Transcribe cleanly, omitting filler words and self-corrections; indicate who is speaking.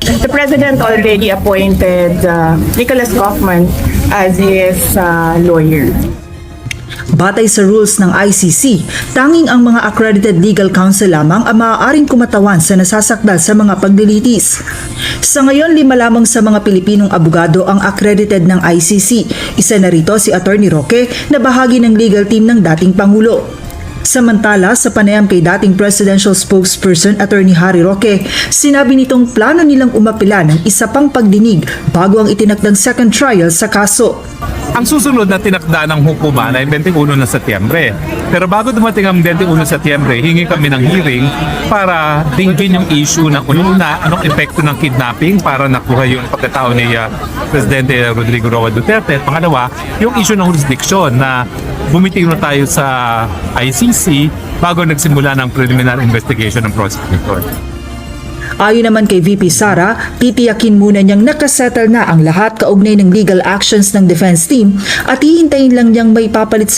Speaker 1: The President already appointed Nicholas Kaufman as his lawyer.
Speaker 2: Batay sa rules ng ICC, tanging ang mga accredited legal counsel lamang ang maaaring kumatawan sa nasasakdal sa mga paglilitis. Sa ngayon, 5 lamang sa mga Pilipinong abogado ang accredited ng ICC. Isa na rito si Attorney Roque na bahagi ng legal team ng dating Pangulo. Samantala, sa panayam kay dating presidential spokesperson Attorney Harry Roque, sinabi nitong plano nilang umapila ng isa pang pagdinig bago ang itinakdang second trial sa kaso.
Speaker 3: Ang susunod na tinakda ng hukuman ay 21 na Setyembre. Pero bago dumating ang 21 Setyembre, hingi kami ng hearing para dinggin yung issue ng ununa, anong epekto ng kidnapping para nakuha yung pagkatao ni Presidente Rodrigo Roa Duterte. At pangalawa, yung issue ng jurisdiction na bumitiw na tayo sa ICC bago nagsimula ng preliminary investigation ng prosecutor.
Speaker 2: Ayon naman kay VP Sara, titiyakin muna niyang nakasettle na ang lahat kaugnay ng legal actions ng defense team at hihintayin lang niyang may papalit sa